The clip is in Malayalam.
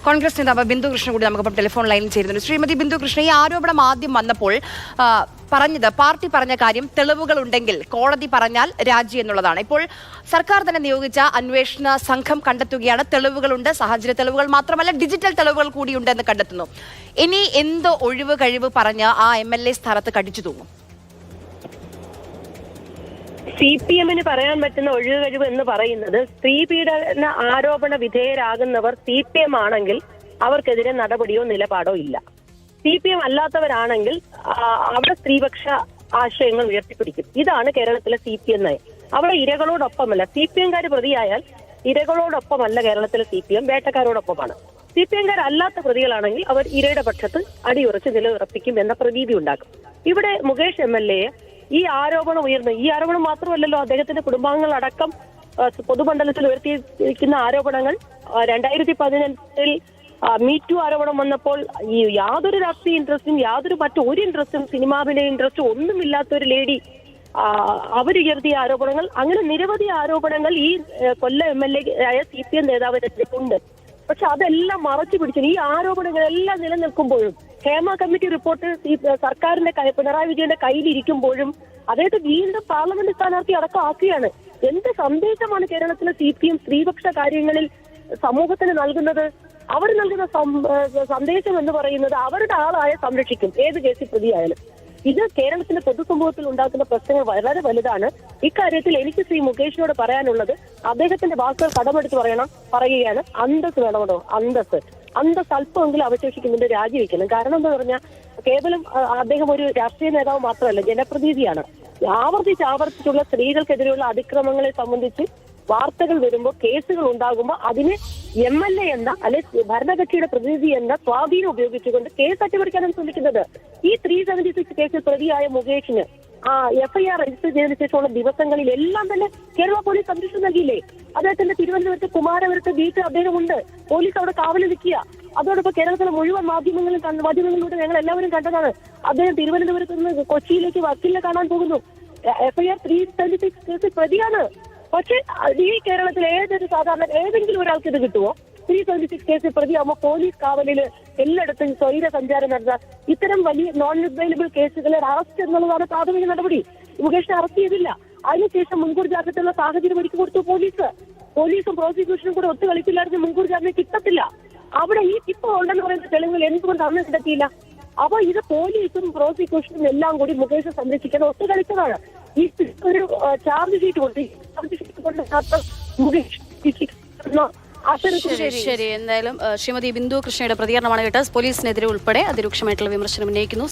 കോൺഗ്രസ് നേതാവ് ബിന്ദു കൃഷ്ണ കൂടി നമുക്കിപ്പം ടെലിഫോൺ ലൈനിൽ ചേരുന്നുണ്ട്. ശ്രീമതി ബിന്ദു കൃഷ്ണ, ഈ ആരോപണം ആദ്യം വന്നപ്പോൾ പാർട്ടി പറഞ്ഞ കാര്യം തെളിവുകൾ ഉണ്ടെങ്കിൽ കോടതി പറഞ്ഞാൽ രാജി എന്നുള്ളതാണ്. ഇപ്പോൾ സർക്കാർ തന്നെ നിയോഗിച്ച അന്വേഷണ സംഘം കണ്ടെത്തുകയാണ് തെളിവുകളുണ്ട്, സാഹചര്യ തെളിവുകൾ മാത്രമല്ല ഡിജിറ്റൽ തെളിവുകൾ കൂടിയുണ്ടെന്ന് കണ്ടെത്തുന്നു. ഇനി എന്ത് ഒഴിവ് കഴിവ് പറഞ്ഞ് ആ MLA സ്ഥാനത്ത് കടിച്ചു തൂങ്ങും? CPM പറയാൻ പറ്റുന്ന ഒഴിവ് കഴിവ് എന്ന് പറയുന്നത് സ്ത്രീ പീഡന ആരോപണ വിധേയരാകുന്നവർ CPM ആണെങ്കിൽ അവർക്കെതിരെ നടപടിയോ നിലപാടോ ഇല്ല. CPM അല്ലാത്തവരാണെങ്കിൽ അവിടെ സ്ത്രീപക്ഷ ആശയങ്ങൾ ഉയർത്തിപ്പിടിക്കും. ഇതാണ് കേരളത്തിലെ CPM നയം. അവിടെ ഇരകളോടൊപ്പമല്ല. CPM-കാര് പ്രതിയായാൽ ഇരകളോടൊപ്പമല്ല കേരളത്തിലെ CPM, വേട്ടക്കാരോടൊപ്പമാണ്. CPM-കാരല്ലാത്ത പ്രതികളാണെങ്കിൽ അവർ ഇരയുടെ പക്ഷത്ത് അടിയുറച്ച് നിലയുറപ്പിക്കും എന്ന പ്രതീതി ഉണ്ടാക്കും. ഇവിടെ മുകേഷ് MLA ഈ ആരോപണം ഈ ആരോപണം മാത്രമല്ലല്ലോ, അദ്ദേഹത്തിന്റെ കുടുംബാംഗങ്ങൾ അടക്കം പൊതുമണ്ഡലത്തിൽ ഉയർത്തിയിരിക്കുന്ന ആരോപണങ്ങൾ 2018 മീറ്റു ആരോപണം വന്നപ്പോൾ ഈ യാതൊരു രാഷ്ട്രീയ ഇൻട്രസ്റ്റും മറ്റൊരു ഇൻട്രസ്റ്റും സിനിമാവിന്റെ ഇൻട്രസ്റ്റും ഒന്നുമില്ലാത്ത ഒരു ലേഡി അവരുയർത്തിയ ആരോപണങ്ങൾ, അങ്ങനെ നിരവധി ആരോപണങ്ങൾ ഈ കൊല്ലം MLA ആയ CPM നേതാവിനെതിരെയുണ്ട്. പക്ഷെ അതെല്ലാം മറച്ചു പിടിച്ചു. ഈ ആരോപണങ്ങളെല്ലാം നിലനിൽക്കുമ്പോഴും ഹേമ കമ്മിറ്റി റിപ്പോർട്ട് സർക്കാരിന്റെ പിണറായി വിജയന്റെ കയ്യിലിരിക്കുമ്പോഴും അദ്ദേഹത്തെ വീണ്ടും പാർലമെന്റ് സ്ഥാനാർത്ഥി അടക്കം ആക്കുകയാണ്. എന്ത് സന്ദേശമാണ് കേരളത്തിലെ CPM സ്ത്രീപക്ഷ കാര്യങ്ങളിൽ സമൂഹത്തിന് നൽകുന്നത്? അവർ നൽകുന്ന സന്ദേശം എന്ന് പറയുന്നത് അവരുടെ ആളായ സംരക്ഷിക്കും, ഏത് കേസിൽ പ്രതിയായാലും. ഇത് കേരളത്തിന്റെ പൊതുസമൂഹത്തിൽ ഉണ്ടാക്കുന്ന പ്രശ്നങ്ങൾ വളരെ വലുതാണ്. ഇക്കാര്യത്തിൽ എനിക്ക് ശ്രീ മുകേഷിനോട് പറയാനുള്ളത്, അദ്ദേഹത്തിന്റെ വാക്കുകൾ കടമെടുത്ത് പറയുകയാണ്, അന്തസ് വേണമോ, അന്തസ് അല്പമെങ്കിലും അവശേഷിക്കുന്നുണ്ട്, രാജിവെക്കണം. കാരണം എന്താ പറഞ്ഞാൽ കേവലം അദ്ദേഹം ഒരു രാഷ്ട്രീയ നേതാവ് മാത്രമല്ല, ജനപ്രതിനിധിയാണ്. ആവർത്തിച്ചുള്ള സ്ത്രീകൾക്കെതിരെയുള്ള അതിക്രമങ്ങളെ സംബന്ധിച്ച് വാർത്തകൾ വരുമ്പോൾ, കേസുകൾ ഉണ്ടാകുമ്പോൾ അതിന് MLA എന്ന അല്ലെങ്കിൽ ഭരണകക്ഷിയുടെ പ്രതിനിധി എന്ന സ്വാധീനം ഉപയോഗിച്ചുകൊണ്ട് കേസ് അട്ടിമറിക്കാനാണ് ശ്രമിക്കുന്നത്. ഈ 376 കേസിൽ പ്രതിയായ മുകേഷിന് FIR രജിസ്റ്റർ ചെയ്തതിനു ശേഷമുള്ള ദിവസങ്ങളിൽ എല്ലാം തന്നെ കേരള പോലീസ് സംരക്ഷണം നൽകിയില്ലേ? അദ്ദേഹത്തിന്റെ തിരുവനന്തപുരത്ത് കുമാരപുരത്ത് ബീച്ച് അദ്ദേഹമുണ്ട്, പോലീസ് അവിടെ കാവൽ നിൽക്കുക. അതോടൊപ്പം കേരളത്തിലെ മുഴുവൻ മാധ്യമങ്ങളിലൂടെ ഞങ്ങൾ എല്ലാവരും കണ്ടതാണ്. അദ്ദേഹം തിരുവനന്തപുരത്ത് നിന്ന് കൊച്ചിയിലേക്ക് വക്കീലിനെ കാണാൻ പോകുന്നു. FIR 376 കേസിൽ പ്രതിയാണ്. പക്ഷെ ഈ കേരളത്തിൽ ഏതെങ്കിലും ഒരാൾക്ക് ഇത് കിട്ടുമോ? 376 കേസിൽ പ്രതിയാകുമ്പോൾ പോലീസ് കാവലില് എല്ലായിടത്തും സ്വൈര സഞ്ചാരം നടന്ന ഇത്തരം വലിയ നോൺ അവൈലബിൾ കേസുകളെ അറസ്റ്റ് എന്നുള്ളതാണ് പ്രാഥമിക നടപടി. മുകേഷിനെ അറസ്റ്റ് ചെയ്തില്ല. അതിനുശേഷം മുൻകൂർ ജാമ്യത്തിനുള്ള സാഹചര്യം ഒരുക്കി കൊടുത്തു പോലീസും പ്രോസിക്യൂഷനും കൂടെ ഒത്തു കളിച്ചില്ലായിരുന്നു, മുൻകൂർ ജാമ്യം കിട്ടത്തില്ല. അവിടെ ഈ ഇപ്പോൾ ഉണ്ടെന്ന് പറയുന്ന തെളിവുകൾ എന്തുകൊണ്ട് അന്ന് കണ്ടെത്തിയില്ല? അപ്പൊ ഇത് പോലീസും പ്രോസിക്യൂഷനും എല്ലാം കൂടി മുകേഷ് സംരക്ഷിക്കാൻ ഒത്തു കളിച്ചതാണ്. ഈ ഒരു ചാർജ് ഷീറ്റ് കൊണ്ട് മുകേഷ് ശരി. എന്തായാലും ശ്രീമതി ബിന്ദു കൃഷ്ണയുടെ പ്രതികരണമാണ് കേട്ടത്. പോലീസിനെതിരെ ഉൾപ്പെടെ അതിരൂക്ഷമായിട്ടുള്ള വിമർശനം ഉന്നയിക്കുന്നു.